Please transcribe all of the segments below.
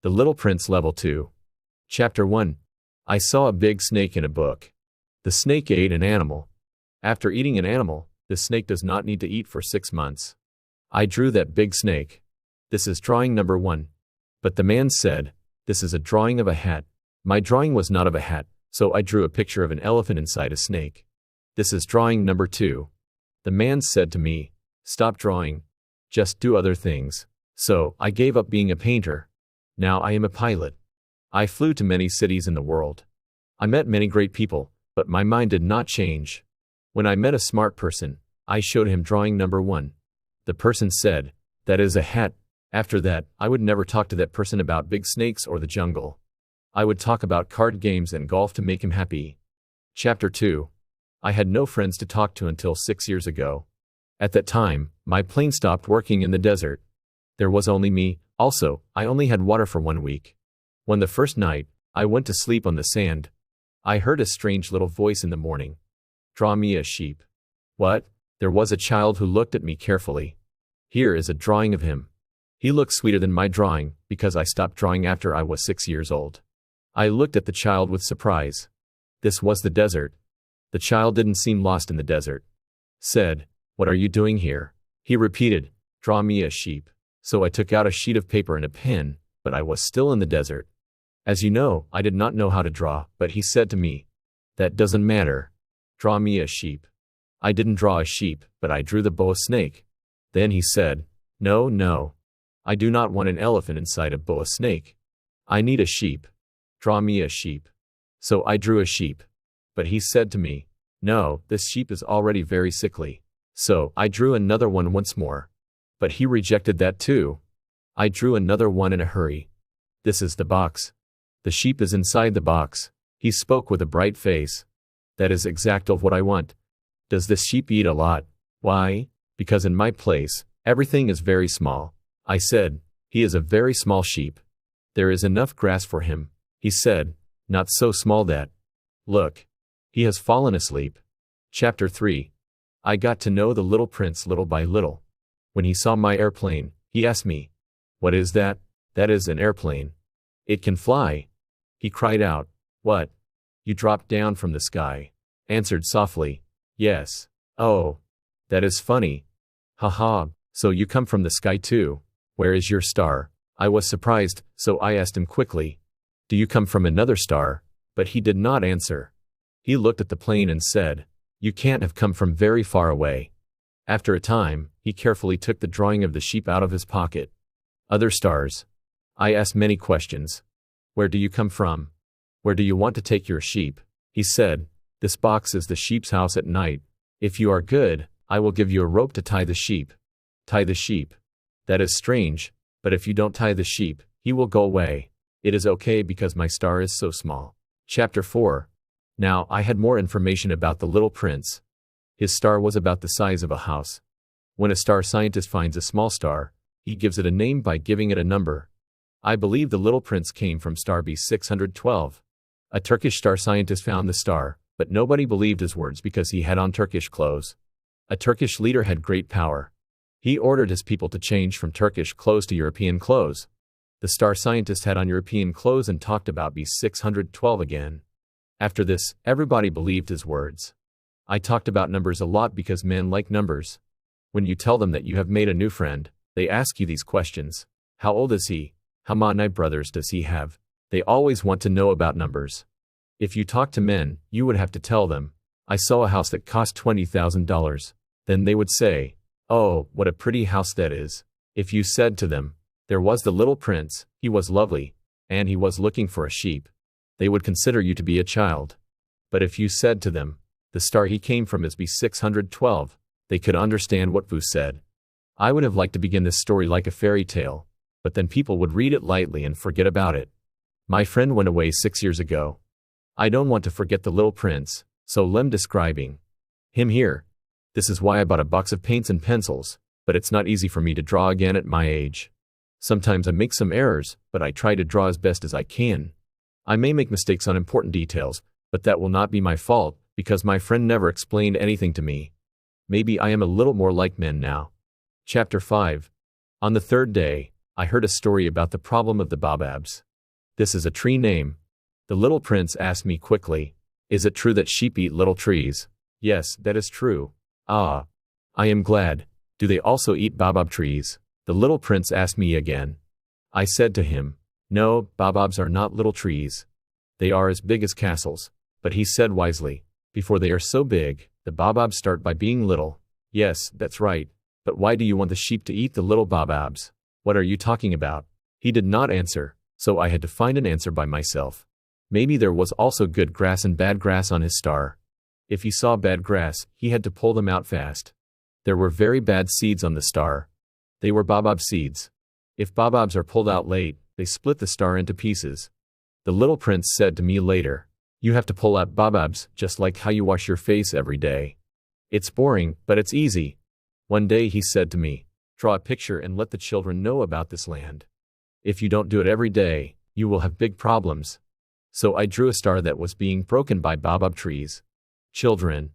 The Little Prince Level 2. Chapter 1. I saw a big snake in a book. The snake ate an animal. After eating an animal, the snake does not need to eat for 6 months. I drew that big snake. This is drawing number 1. But the man said, this is a drawing of a hat. My drawing was not of a hat, so I drew a picture of an elephant inside a snake. This is drawing number 2. The man said to me, stop drawing. Just do other things. So, I gave up being a painter. Now I am a pilot. I flew to many cities in the world. I met many great people, but my mind did not change. When I met a smart person, I showed him drawing number 1. The person said, that is a hat. After that, I would never talk to that person about big snakes or the jungle. I would talk about card games and golf to make him happy. Chapter 2. I had no friends to talk to until 6 years ago. At that time, my plane stopped working in the desert. There was only me. Also, I only had water for 1 week. When the first night, I went to sleep on the sand. I heard a strange little voice in the morning. Draw me a sheep. What? There was a child who looked at me carefully. Here is a drawing of him. He looked sweeter than my drawing, because I stopped drawing after I was 6 years old. I looked at the child with surprise. This was the desert. The child didn't seem lost in the desert. Said, what are you doing here? He repeated, draw me a sheep. So I took out a sheet of paper and a pen, but I was still in the desert. As you know, I did not know how to draw, but he said to me, that doesn't matter. Draw me a sheep. I didn't draw a sheep, but I drew the boa snake. Then he said, no. I do not want an elephant inside a boa snake. I need a sheep. Draw me a sheep. So I drew a sheep. But he said to me, no, this sheep is already very sickly. So I drew another one once more. But he rejected that too. I drew another one in a hurry. This is the box. The sheep is inside the box. He spoke with a bright face. That is exactly what I want. Does this sheep eat a lot? Why? Because in my place, everything is very small. I said, he is a very small sheep. There is enough grass for him. He said, not so small that. Look. He has fallen asleep. Chapter 3. I got to know the little prince little by little. When he saw my airplane, he asked me, what is that? That is an airplane. It can fly. He cried out, what? You dropped down from the sky. Answered softly, yes. Oh. That is funny. Haha, so you come from the sky too. Where is your star? I was surprised, so I asked him quickly, do you come from another star? But he did not answer. He looked at the plane and said, you can't have come from very far away. After a time, he carefully took the drawing of the sheep out of his pocket. Other stars. I asked many questions. Where do you come from? Where do you want to take your sheep? He said, this box is the sheep's house at night. If you are good, I will give you a rope to tie the sheep. Tie the sheep. That is strange, but if you don't tie the sheep, he will go away. It is okay because my star is so small. Chapter 4. Now I had more information about the little prince. His star was about the size of a house. When a star scientist finds a small star, he gives it a name by giving it a number. I believe the little prince came from star B612. A Turkish star scientist found the star, but nobody believed his words because he had on Turkish clothes. A Turkish leader had great power. He ordered his people to change from Turkish clothes to European clothes. The star scientist had on European clothes and talked about B612 again. After this, everybody believed his words. I talked about numbers a lot because men like numbers. When you tell them that you have made a new friend, they ask you these questions. How old is he? How many brothers does he have? They always want to know about numbers. If you talk to men, you would have to tell them, I saw a house that cost $20,000. Then they would say, oh, what a pretty house that is. If you said to them, there was the little prince, he was lovely, and he was looking for a sheep, they would consider you to be a child. But if you said to them, the star he came from is B612, they could understand what Vu said. I would have liked to begin this story like a fairy tale, but then people would read it lightly and forget about it. My friend went away 6 years ago. I don't want to forget the little prince, so I'm describing him here. This is why I bought a box of paints and pencils, but it's not easy for me to draw again at my age. Sometimes I make some errors, but I try to draw as best as I can. I may make mistakes on important details, but that will not be my fault, because my friend never explained anything to me. Maybe I am a little more like men now. Chapter 5. On the third day, I heard a story about the problem of the baobabs. This is a tree name. The little prince asked me quickly, is it true that sheep eat little trees? Yes, that is true. Ah. I am glad. Do they also eat baobab trees? The little prince asked me again. I said to him, no, baobabs are not little trees. They are as big as castles. But he said wisely, before they are so big, the baobabs start by being little. Yes, that's right. But why do you want the sheep to eat the little baobabs? What are you talking about? He did not answer, so I had to find an answer by myself. Maybe there was also good grass and bad grass on his star. If he saw bad grass, he had to pull them out fast. There were very bad seeds on the star. They were baobab seeds. If baobabs are pulled out late, they split the star into pieces. The little prince said to me later, you have to pull out baobabs just like how you wash your face every day. It's boring, but it's easy. One day he said to me, draw a picture and let the children know about this land. If you don't do it every day, you will have big problems. So I drew a star that was being broken by baobab trees. Children,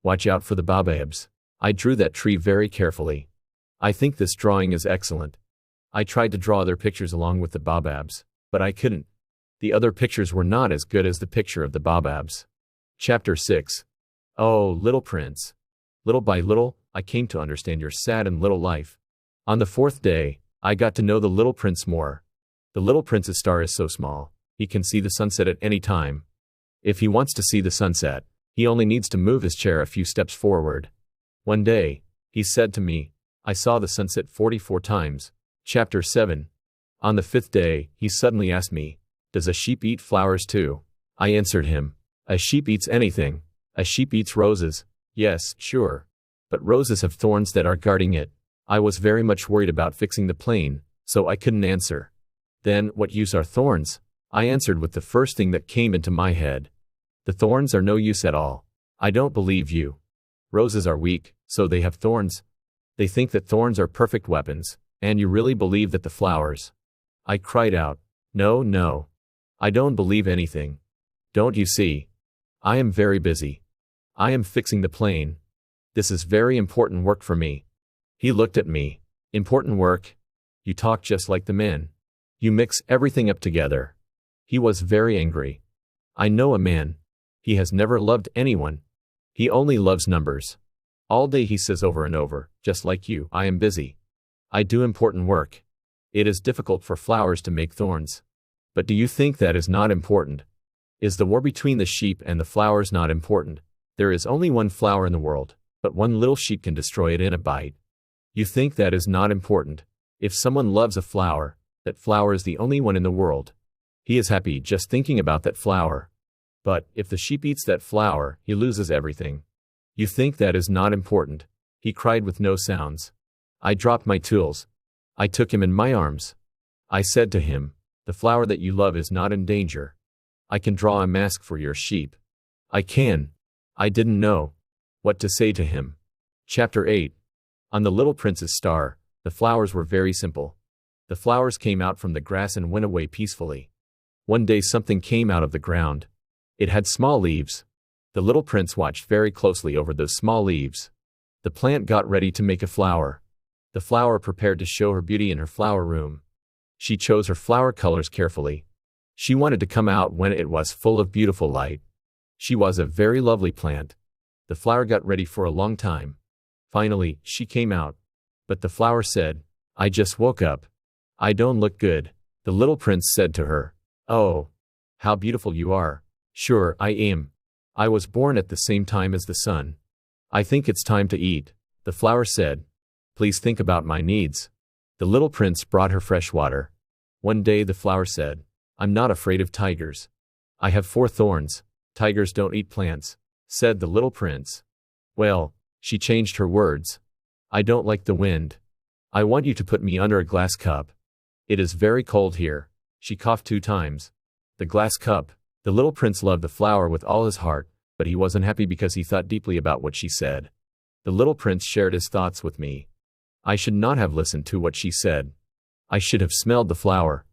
watch out for the baobabs. I drew that tree very carefully. I think this drawing is excellent. I tried to draw other pictures along with the baobabs, but I couldn't. The other pictures were not as good as the picture of the baobabs. Chapter 6. Oh, little prince. Little by little, I came to understand your sad and little life. On the fourth day, I got to know the little prince more. The little prince's star is so small, he can see the sunset at any time. If he wants to see the sunset, he only needs to move his chair a few steps forward. One day, he said to me, I saw the sunset 44 times. Chapter 7. On the fifth day, he suddenly asked me, does a sheep eat flowers too? I answered him, a sheep eats anything. A sheep eats roses. Yes, sure. But roses have thorns that are guarding it. I was very much worried about fixing the plane, so I couldn't answer. Then, what use are thorns? I answered with the first thing that came into my head. The thorns are no use at all. I don't believe you. Roses are weak, so they have thorns. They think that thorns are perfect weapons, and you really believe that the flowers? I cried out, no, no. I don't believe anything. Don't you see? I am very busy. I am fixing the plane. This is very important work for me. He looked at me. Important work? You talk just like the men. You mix everything up together. He was very angry. I know a man. He has never loved anyone. He only loves numbers. All day he says over and over, just like you, I am busy. I do important work. It is difficult for flowers to make thorns. But do you think that is not important? Is the war between the sheep and the flowers not important? There is only one flower in the world, but one little sheep can destroy it in a bite. You think that is not important? If someone loves a flower, that flower is the only one in the world. He is happy just thinking about that flower. But, if the sheep eats that flower, he loses everything. You think that is not important? He cried with no sounds. I dropped my tools. I took him in my arms. I said to him, the flower that you love is not in danger. I can draw a mask for your sheep. I can. I didn't know what to say to him. Chapter 8. On the little prince's star, the flowers were very simple. The flowers came out from the grass and went away peacefully. One day something came out of the ground. It had small leaves. The little prince watched very closely over those small leaves. The plant got ready to make a flower. The flower prepared to show her beauty in her flower room. She chose her flower colors carefully. She wanted to come out when it was full of beautiful light. She was a very lovely plant. The flower got ready for a long time. Finally, she came out. But the flower said, I just woke up. I don't look good. The little prince said to her, oh, how beautiful you are. Sure, I am. I was born at the same time as the sun. I think it's time to eat. The flower said, please think about my needs. The little prince brought her fresh water. One day the flower said, I'm not afraid of tigers. I have 4 thorns. Tigers don't eat plants, said the little prince. Well, she changed her words. I don't like the wind. I want you to put me under a glass cup. It is very cold here. She coughed 2 times. The glass cup. The little prince loved the flower with all his heart, but he was unhappy because he thought deeply about what she said. The little prince shared his thoughts with me. I should not have listened to what she said. I should have smelled the flower.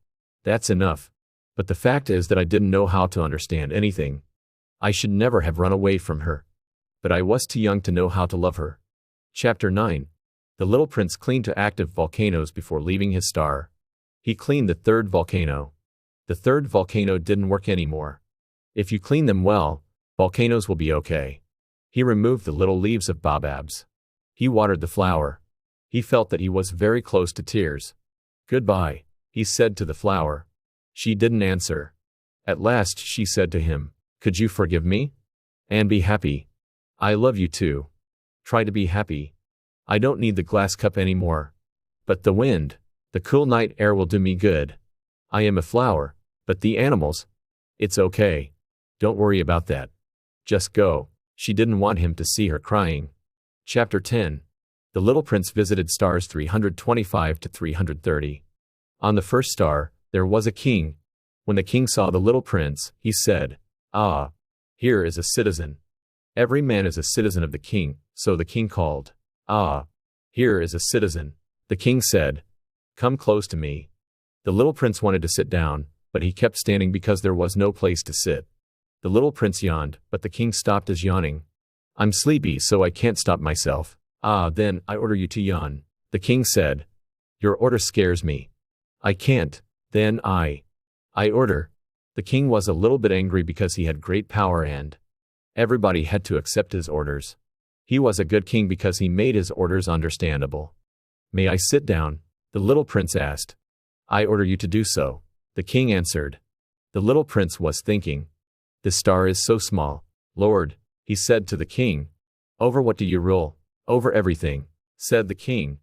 That's enough. But the fact is that I didn't know how to understand anything. I should never have run away from her. But I was too young to know how to love her. Chapter 9. The little prince clinged to active volcanoes before leaving his star. He cleaned the third volcano. The third volcano didn't work anymore. If you clean them well, volcanoes will be okay. He removed the little leaves of baobabs. He watered the flower. He felt that he was very close to tears. "Goodbye," he said to the flower. She didn't answer. At last she said to him, "Could you forgive me? And be happy? I love you too. Try to be happy. I don't need the glass cup anymore. But the wind, the cool night air will do me good. I am a flower, but the animals, it's okay. Don't worry about that. Just go." She didn't want him to see her crying. Chapter 10. The little prince visited stars 325 to 330. On the first star, there was a king. When the king saw the little prince, he said, "Ah, here is a citizen." Every man is a citizen of the king, so the king called, "Ah, here is a citizen." The king said, "Come close to me." The little prince wanted to sit down, but he kept standing because there was no place to sit. The little prince yawned, but the king stopped his yawning. "I'm sleepy, so I can't stop myself." "Ah, then I order you to yawn." The king said, "Your order scares me. I can't." "Then I order." The king was a little bit angry because he had great power and everybody had to accept his orders. He was a good king because he made his orders understandable. "May I sit down?" the little prince asked. "I order you to do so," the king answered. The little prince was thinking, "The star is so small. Lord," he said to the king, "over what do you rule?" "Over everything," said the king.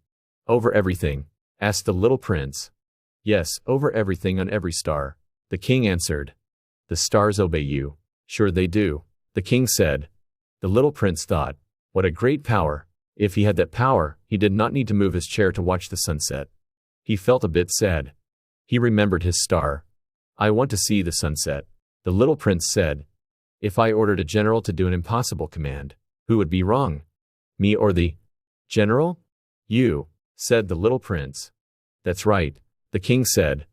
"Over everything?" asked the little prince. "Yes, over everything on every star," the king answered. "The stars obey you." "Sure they do," the king said. The little prince thought, what a great power. If he had that power, he did not need to move his chair to watch the sunset. He felt a bit sad. He remembered his star. "I want to see the sunset," the little prince said. "If I ordered a general to do an impossible command, who would be wrong? Me or the general?" "You," said the little prince. "That's right," the king said.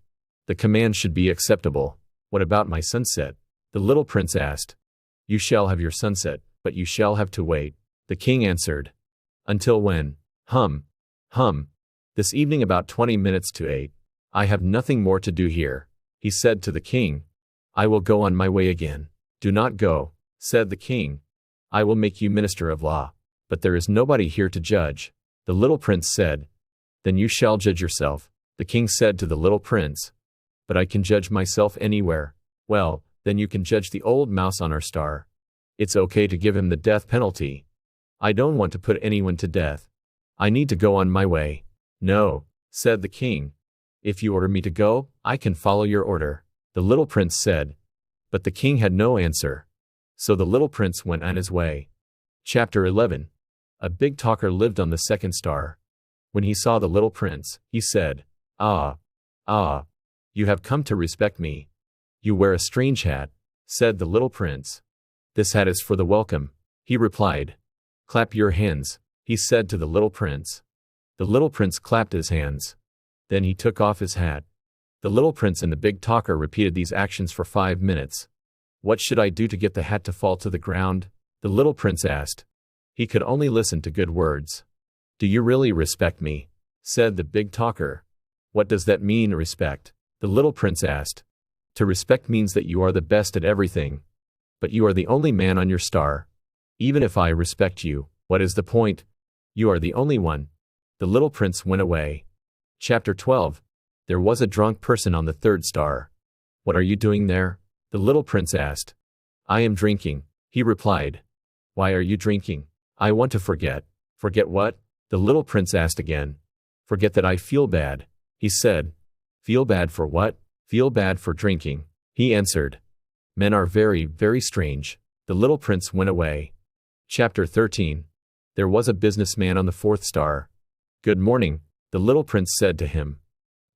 "The command should be acceptable." "What about my sunset?" the little prince asked. "You shall have your sunset, but you shall have to wait," the king answered. "Until when?" Hum. "This evening about 20 minutes to 8. I have nothing more to do here," he said to the king. "I will go on my way again." "Do not go," said the king. "I will make you minister of law. But there is nobody here to judge," the little prince said. "Then you shall judge yourself," the king said to the little prince. "But I can judge myself anywhere." "Well, then you can judge the old mouse on our star. It's okay to give him the death penalty." "I don't want to put anyone to death. I need to go on my way." "No," said the king. "If you order me to go, I can follow your order," the little prince said. But the king had no answer. So the little prince went on his way. Chapter 11. A big talker lived on the second star. When he saw the little prince, he said, Ah, you have come to respect me. You wear a strange hat," said the little prince. "This hat is for the welcome," he replied. "Clap your hands," he said to the little prince. The little prince clapped his hands. Then he took off his hat. The little prince and the big talker repeated these actions for 5 minutes. "What should I do to get the hat to fall to the ground?" the little prince asked. He could only listen to good words. "Do you really respect me?" said the big talker. "What does that mean, respect?" the little prince asked. "To respect means that you are the best at everything. But you are the only man on your star. Even if I respect you, what is the point? You are the only one." The little prince went away. Chapter 12. There was a drunk person on the third star. "What are you doing there?" the little prince asked. "I am drinking," he replied. "Why are you drinking?" "I want to forget." "Forget what?" the little prince asked again. "Forget that I feel bad," he said. "Feel bad for what?" "Feel bad for drinking," he answered. Men are very, very strange. The little prince went away. Chapter 13. There was a businessman on the fourth star. "Good morning," the little prince said to him.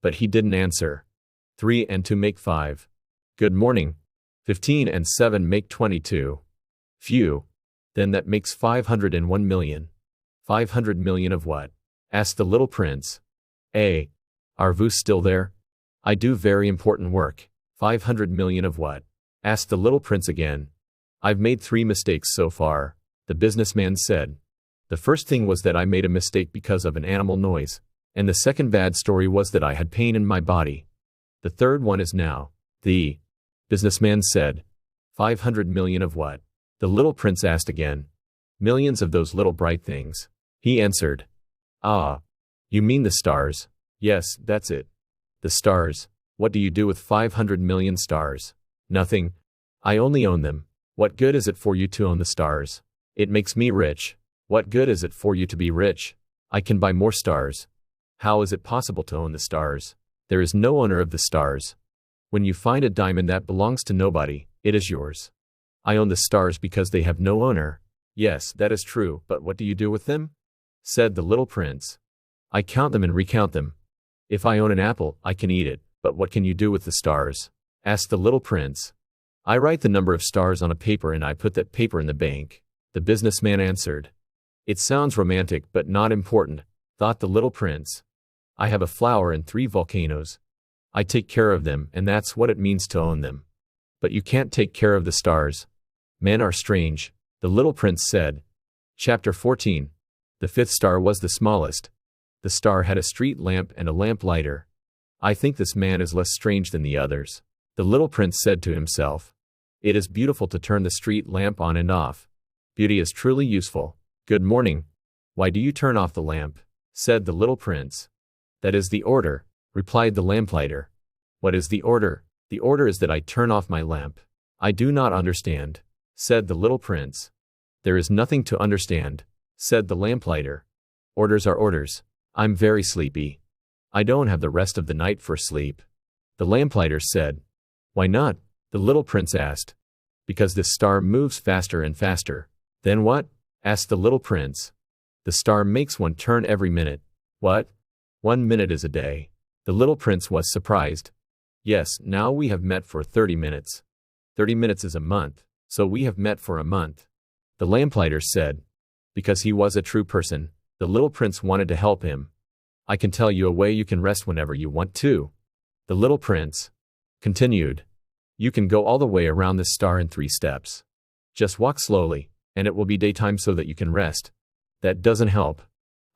But he didn't answer. 3 and 2 make 5. "Good morning." 15 and 7 make 22. "Phew. Then that makes 501 million. 500 million of what?" asked the little prince. Are vous still there? I do very important work." 500 million of what?" asked the little prince again. "I've made 3 mistakes so far," the businessman said. "The first thing was that I made a mistake because of an animal noise, And the second bad story was that I had pain in my body. The third one is now. The businessman said, 500 million of what? The little prince asked again. Millions of those little bright things. He answered. Ah. You mean the stars? Yes, that's it. The stars. What do you do with 500 million stars? Nothing. I only own them. What good is it for you to own the stars? It makes me rich. What good is it for you to be rich? I can buy more stars. How is it possible to own the stars? There is no owner of the stars. When you find a diamond that belongs to nobody, it is yours. I own the stars because they have no owner. Yes, that is true, but what do you do with them? Said the little prince. I count them and recount them. If I own an apple, I can eat it, but what can you do with the stars? Asked the little prince. I write the number of stars on a paper and I put that paper in the bank. The businessman answered. It sounds romantic but not important, thought the little prince. I have a flower and 3 volcanoes. I take care of them and that's what it means to own them. But you can't take care of the stars. Men are strange, the little prince said. Chapter 14. The 5th star was the smallest. The star had a street lamp and a lamplighter. I think this man is less strange than the others, the little prince said to himself. It is beautiful to turn the street lamp on and off. Beauty is truly useful. Good morning. Why do you turn off the lamp? Said the little prince. That is the order, replied the lamplighter. What is the order? The order is that I turn off my lamp. I do not understand, said the little prince. There is nothing to understand, said the lamplighter. Orders are orders. I'm very sleepy. I don't have the rest of the night for sleep. The lamplighter said. Why not? The little prince asked. Because this star moves faster and faster. Then what? Asked the little prince. The star makes one turn every minute. What? 1 minute is a day. The little prince was surprised. Yes, now we have met for 30 minutes. 30 minutes is a month, so we have met for a month. The lamplighter said. Because he was a true person, the little prince wanted to help him. I can tell you a way you can rest whenever you want to. The little prince continued. You can go all the way around this star in 3 steps. Just walk slowly, and it will be daytime so that you can rest. That doesn't help.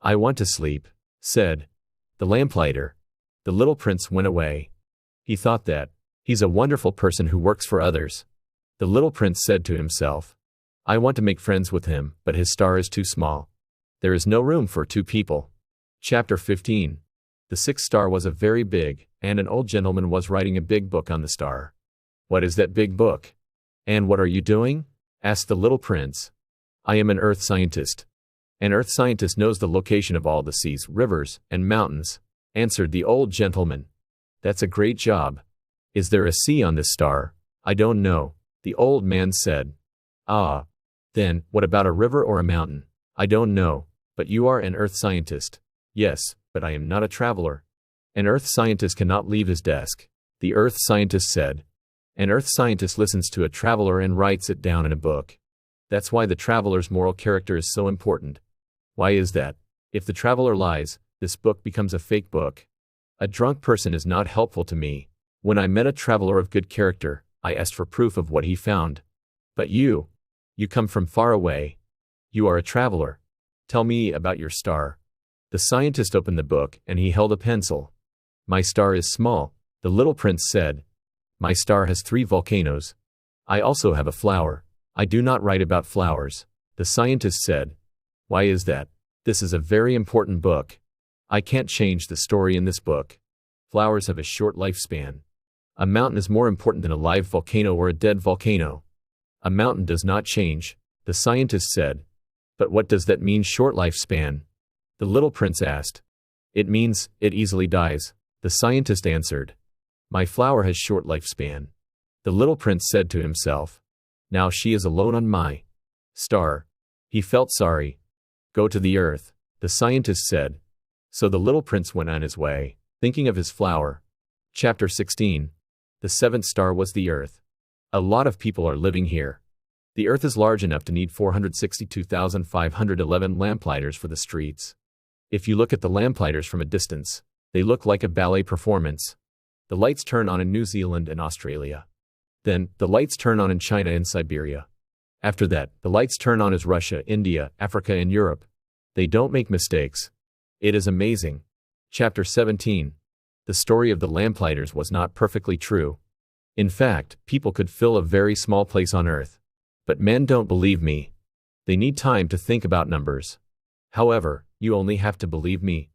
I want to sleep, said the lamplighter. The little prince went away. He thought that. He's a wonderful person who works for others. The little prince said to himself. I want to make friends with him, but his star is too small. There is no room for 2 people. Chapter 15. The 6th star was a very big, and an old gentleman was writing a big book on the star. What is that big book? And what are you doing? Asked the little prince. I am an earth scientist. An earth scientist knows the location of all the seas, rivers, and mountains, answered the old gentleman. That's a great job. Is there a sea on this star? I don't know, the old man said. Ah. Then, what about a river or a mountain? I don't know, but you are an earth scientist. Yes, but I am not a traveler. An earth scientist cannot leave his desk, the earth scientist said. An earth scientist listens to a traveler and writes it down in a book. That's why the traveler's moral character is so important. Why is that? If the traveler lies, this book becomes a fake book. A drunk person is not helpful to me. When I met a traveler of good character, I asked for proof of what he found. But you come from far away. You are a traveler. Tell me about your star. The scientist opened the book and he held a pencil. My star is small, the little prince said. My star has 3 volcanoes. I also have a flower. I do not write about flowers, the scientist said. Why is that? This is a very important book. I can't change the story in this book. Flowers have a short lifespan. A mountain is more important than a live volcano or a dead volcano. A mountain does not change, the scientist said. But what does that mean, short lifespan? The little prince asked. It means, it easily dies, the scientist answered. My flower has short lifespan. The little prince said to himself. Now she is alone on my star. He felt sorry. Go to the earth, the scientist said. So the little prince went on his way, thinking of his flower. Chapter 16. The 7th star was the earth. A lot of people are living here. The earth is large enough to need 462,511 lamplighters for the streets. If you look at the lamplighters from a distance, they look like a ballet performance. The lights turn on in New Zealand and Australia. Then, the lights turn on in China and Siberia. After that, the lights turn on as Russia, India, Africa and Europe. They don't make mistakes. It is amazing. Chapter 17. The story of the lamplighters was not perfectly true. In fact, people could fill a very small place on earth. But men don't believe me. They need time to think about numbers. However, you only have to believe me.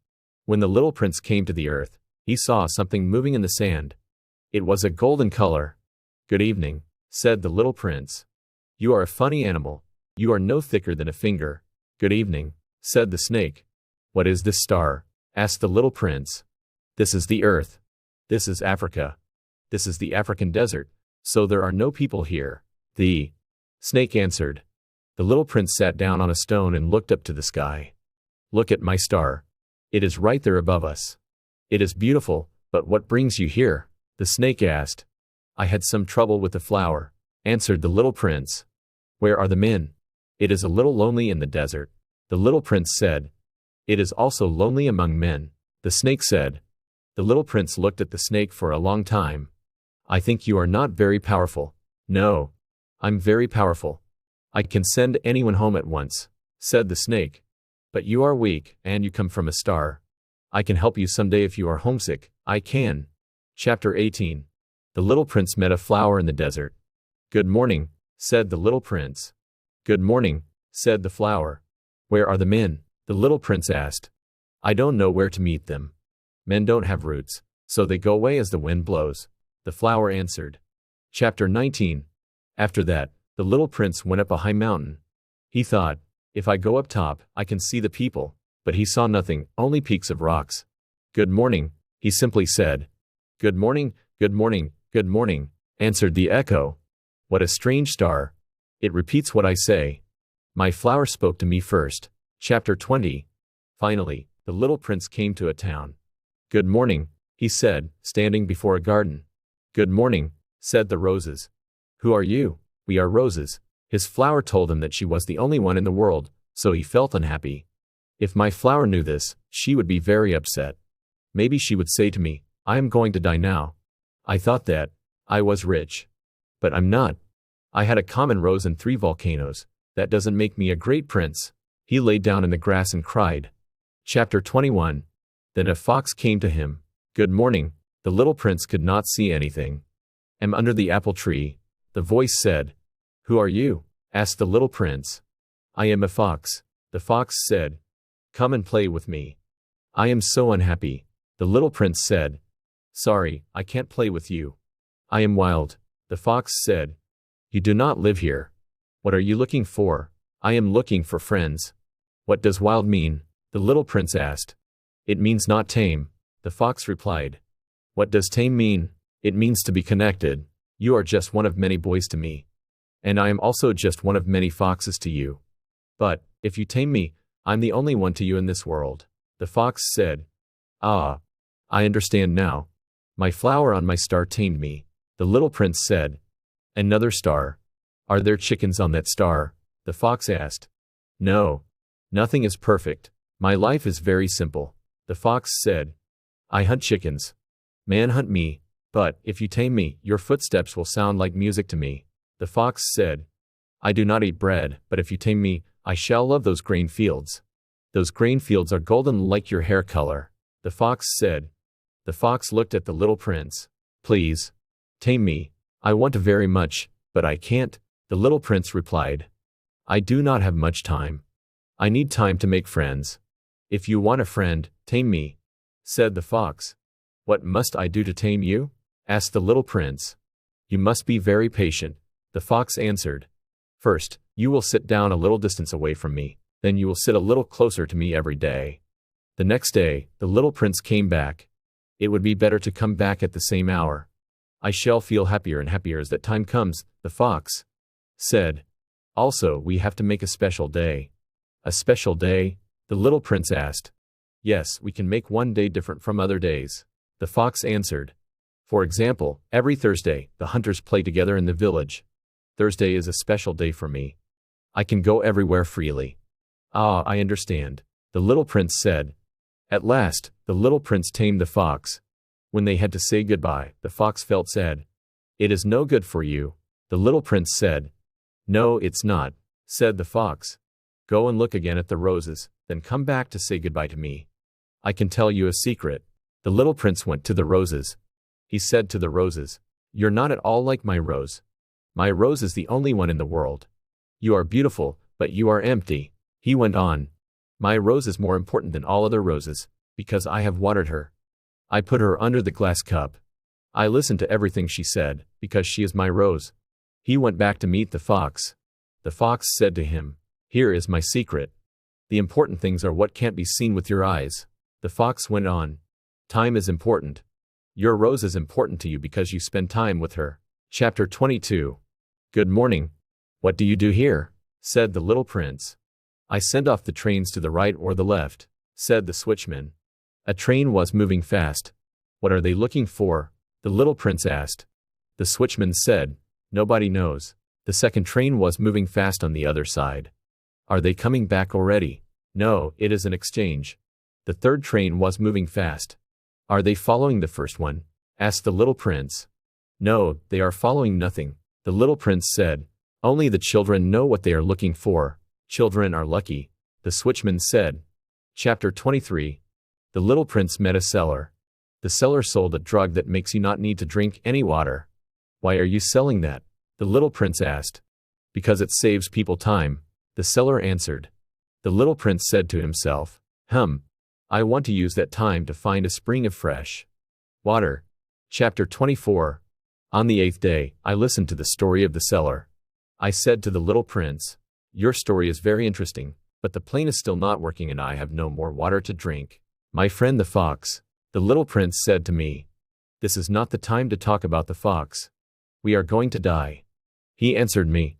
When the little prince came to the earth, he saw something moving in the sand. It was a golden color. "Good evening," said the little prince. "You are a funny animal. You are no thicker than a finger." "Good evening," said the snake. "What is this star?" asked the little prince. "This is the earth. This is Africa. This is the African desert, so there are no people here." The snake answered. The little prince sat down on a stone and looked up to the sky. "Look at my star. It is right there above us. It is beautiful, but what brings you here?" the snake asked. "I had some trouble with the flower," answered the little prince. "Where are the men?" "It is a little lonely in the desert," the little prince said. "It is also lonely among men," the snake said. The little prince looked at the snake for a long time. "I think you are not very powerful." "No. I'm very powerful. I can send anyone home at once," said the snake. "But you are weak, and you come from a star. I can help you someday if you are homesick. I can." Chapter 18. The little prince met a flower in the desert. "Good morning," said the little prince. "Good morning," said the flower. "Where are the men?" the little prince asked. "I don't know where to meet them. Men don't have roots, so they go away as the wind blows," the flower answered. Chapter 19. After that, the little prince went up a high mountain. He thought, "If I go up top, I can see the people," but he saw nothing, only peaks of rocks. "Good morning," he simply said. "Good morning, good morning, good morning," answered the echo. "What a strange star. It repeats what I say. My flower spoke to me first." Chapter 20. Finally, the little prince came to a town. "Good morning," he said, standing before a garden. "Good morning," said the roses. "Who are you?" "We are roses." His flower told him that she was the only one in the world, so he felt unhappy. If my flower knew this, she would be very upset. Maybe she would say to me, "I am going to die now." I thought that I was rich. But I'm not. I had a common rose and 3 volcanoes. That doesn't make me a great prince. He lay down in the grass and cried. Chapter 21. Then a fox came to him. "Good morning." The little prince could not see anything. "I'm under the apple tree," the voice said. "Who are you?" asked the little prince. "I am a fox," the fox said. "Come and play with me." "I am so unhappy," the little prince said. "Sorry, I can't play with you." "I am wild," the fox said. "You do not live here. What are you looking for?" "I am looking for friends." "What does wild mean?" the little prince asked. "It means not tame," the fox replied. "What does tame mean?" "It means to be connected. You are just one of many boys to me. And I am also just one of many foxes to you. But, if you tame me, I'm the only one to you in this world," the fox said. "Ah. I understand now. My flower on my star tamed me," the little prince said. "Another star. Are there chickens on that star?" the fox asked. "No. Nothing is perfect. My life is very simple," the fox said. "I hunt chickens. Man hunt me. But, if you tame me, your footsteps will sound like music to me," the fox said. "I do not eat bread, but if you tame me, I shall love those grain fields. Those grain fields are golden like your hair color," the fox said. The fox looked at the little prince. "Please. Tame me. I want to very much, but I can't," the little prince replied. "I do not have much time. I need time to make friends." "If you want a friend, tame me," said the fox. "What must I do to tame you?" asked the little prince. "You must be very patient," the fox answered. "First, you will sit down a little distance away from me, then you will sit a little closer to me every day." The next day, the little prince came back. "It would be better to come back at the same hour. I shall feel happier and happier as that time comes," the fox said. "Also, we have to make a special day." "A special day?" the little prince asked. "Yes, we can make one day different from other days," the fox answered. "For example, every Thursday, the hunters play together in the village. Thursday is a special day for me. I can go everywhere freely." "Ah, I understand," the little prince said. At last, the little prince tamed the fox. When they had to say goodbye, the fox felt sad. "It is no good for you," the little prince said. "No, it's not," said the fox. "Go and look again at the roses, then come back to say goodbye to me." I can tell you a secret. The little prince went to the roses. He said to the roses, "You're not at all like my rose. My rose is the only one in the world. You are beautiful, but you are empty." He went on, "My rose is more important than all other roses, because I have watered her. I put her under the glass cup. I listened to everything she said, because she is my rose." He went back to meet the fox. The fox said to him, "Here is my secret. The important things are what can't be seen with your eyes." The fox went on, "Time is important. Your rose is important to you because you spend time with her." Chapter 22. "Good morning. What do you do here?" said the little prince. "I send off the trains to the right or the left," said the switchman. A train was moving fast. "What are they looking for?" the little prince asked. The switchman said, "Nobody knows." The second train was moving fast on the other side. "Are they coming back already?" "No, it is an exchange." The third train was moving fast. "Are they following the first one?" asked the little prince. "No, they are following nothing," the little prince said. "Only the children know what they are looking for. Children are lucky," the switchman said. Chapter 23. The little prince met a seller. The seller sold a drug that makes you not need to drink any water. "Why are you selling that?" the little prince asked. "Because it saves people time," the seller answered. The little prince said to himself, I want to use that time to find a spring of fresh water." Chapter 24. On the 8th day, I listened to the story of the seller. I said to the little prince, "Your story is very interesting, but the plane is still not working and I have no more water to drink." "My friend the fox," the little prince said to me. "This is not the time to talk about the fox. We are going to die." He answered me,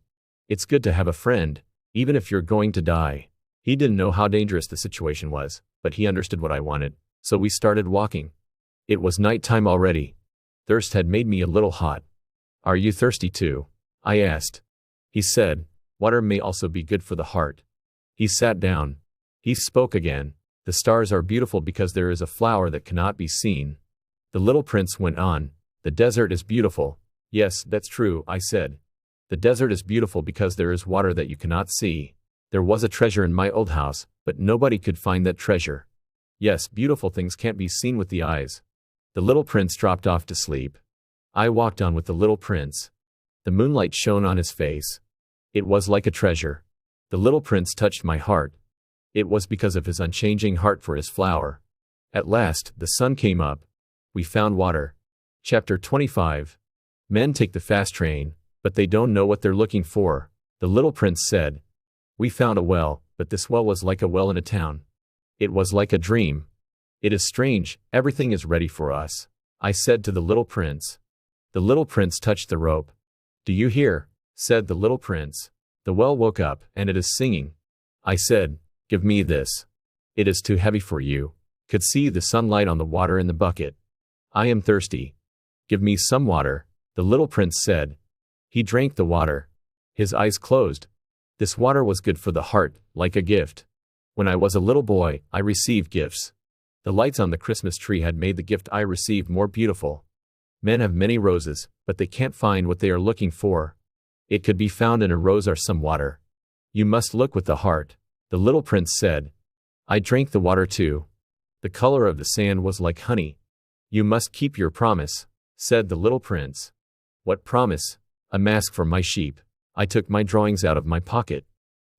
"It's good to have a friend, even if you're going to die." He didn't know how dangerous the situation was, but he understood what I wanted, so we started walking. It was night time already. Thirst had made me a little hot. "Are you thirsty too?" I asked. He said, "Water may also be good for the heart." He sat down. He spoke again. "The stars are beautiful because there is a flower that cannot be seen." The little prince went on, "The desert is beautiful." "Yes, that's true," I said. "The desert is beautiful because there is water that you cannot see. There was a treasure in my old house, but nobody could find that treasure." "Yes, beautiful things can't be seen with the eyes." The little prince dropped off to sleep. I walked on with the little prince. The moonlight shone on his face. It was like a treasure. The little prince touched my heart. It was because of his unchanging heart for his flower. At last, the sun came up. We found water. Chapter 25. Men take the fast train, but they don't know what they're looking for. The little prince said, "We found a well, but this well was like a well in a town. It was like a dream. It is strange, everything is ready for us," I said to the little prince. The little prince touched the rope. "Do you hear?" said the little prince. "The well woke up, and it is singing." I said, "Give me this. It is too heavy for you." Could see the sunlight on the water in the bucket. "I am thirsty. Give me some water," the little prince said. He drank the water. His eyes closed. This water was good for the heart, like a gift. When I was a little boy, I received gifts. The lights on the Christmas tree had made the gift I received more beautiful. Men have many roses, but they can't find what they are looking for. It could be found in a rose or some water. You must look with the heart, the little prince said. I drank the water too. The color of the sand was like honey. You must keep your promise, said the little prince. What promise? A mask for my sheep. I took my drawings out of my pocket.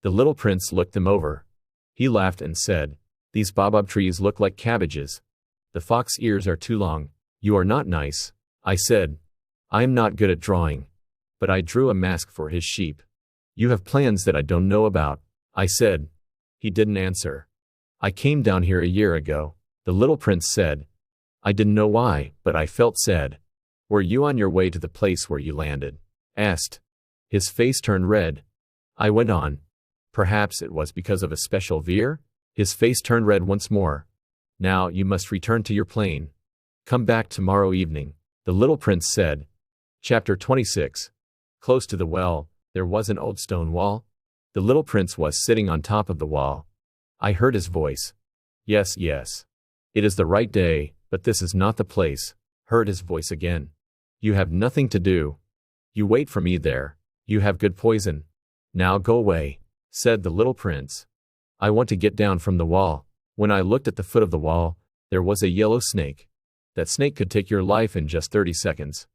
The little prince looked them over. He laughed and said, "These baobab trees look like cabbages. The fox ears are too long. You are not nice." I said, "I am not good at drawing. But I drew a mask for his sheep." "You have plans that I don't know about," I said. He didn't answer. "I came down here a year ago," the little prince said. I didn't know why, but I felt sad. "Were you on your way to the place where you landed?" asked. His face turned red. I went on. "Perhaps it was because of a special veer?" His face turned red once more. "Now you must return to your plane. Come back tomorrow evening," the little prince said. Chapter 26. Close to the well, there was an old stone wall. The little prince was sitting on top of the wall. I heard his voice. Yes, yes. It is the right day, but this is not the place. Heard his voice again. You have nothing to do. You wait for me there. You have good poison. Now go away, said the little prince. I want to get down from the wall. When I looked at the foot of the wall, there was a yellow snake. That snake could take your life in just 30 seconds.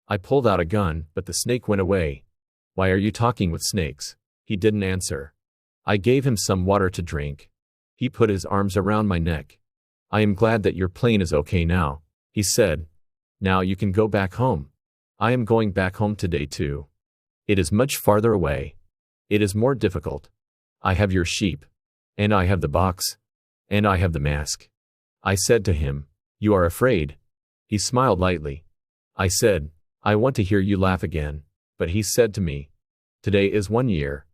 I pulled out a gun, but the snake went away. Why are you talking with snakes? He didn't answer. I gave him some water to drink. He put his arms around my neck. I am glad that your plane is okay now, he said. Now you can go back home. I am going back home today too. It is much farther away. It is more difficult. I have your sheep. And I have the box. And I have the mask. I said to him, you are afraid. He smiled lightly. I said, I want to hear you laugh again. But he said to me, today is 1 year.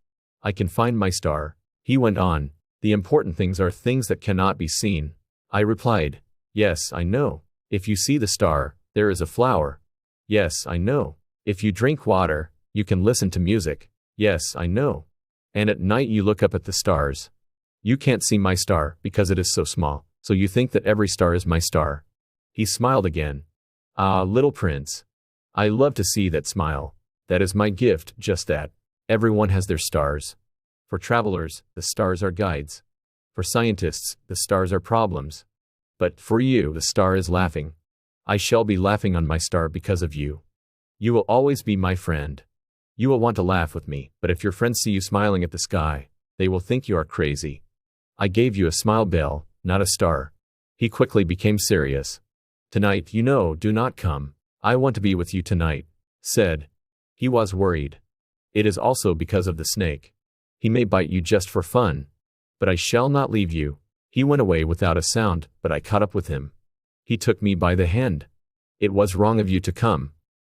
I can find my star. He went on, the important things are things that cannot be seen. I replied, yes, I know. If you see the star, there is a flower. Yes, I know. If you drink water, you can listen to music. Yes, I know. And at night you look up at the stars. You can't see my star because it is so small, so you think that every star is my star. He smiled again. Ah, little prince. I love to see that smile. That is my gift, just that. Everyone has their stars. For travelers, the stars are guides. For scientists, the stars are problems. But for you, the star is laughing. I shall be laughing on my star because of you. You will always be my friend. You will want to laugh with me, but if your friends see you smiling at the sky, they will think you are crazy. I gave you a smile bell, not a star. He quickly became serious. Tonight, do not come. I want to be with you tonight, said. He was worried. It is also because of the snake. He may bite you just for fun. But I shall not leave you. He went away without a sound, but I caught up with him. He took me by the hand. It was wrong of you to come.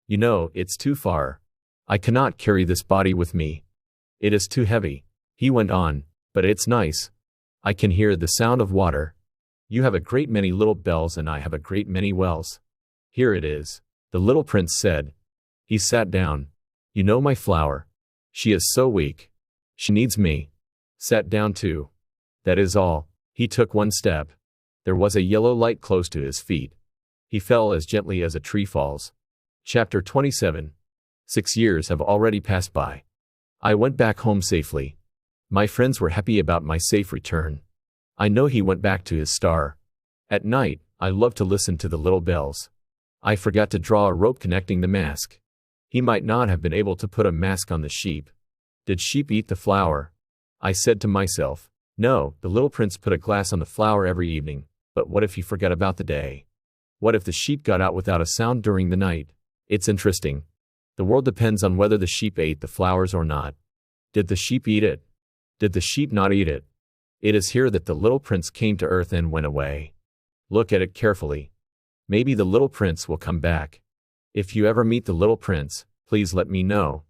It's too far. I cannot carry this body with me. It is too heavy. He went on, but it's nice. I can hear the sound of water. You have a great many little bells and I have a great many wells. Here it is, the little prince said. He sat down. My flower. She is so weak. She needs me. Sat down too. That is all. He took one step. There was a yellow light close to his feet. He fell as gently as a tree falls. Chapter 27. 6 years have already passed by. I went back home safely. My friends were happy about my safe return. I know he went back to his star. At night, I love to listen to the little bells. I forgot to draw a rope connecting the mask. He might not have been able to put a mask on the sheep. Did sheep eat the flower? I said to myself, no, the little prince put a glass on the flower every evening, but what if he forgot about the day? What if the sheep got out without a sound during the night? It's interesting. The world depends on whether the sheep ate the flowers or not. Did the sheep eat it? Did the sheep not eat it? It is here that the little prince came to earth and went away. Look at it carefully. Maybe the little prince will come back. If you ever meet the little prince, please let me know.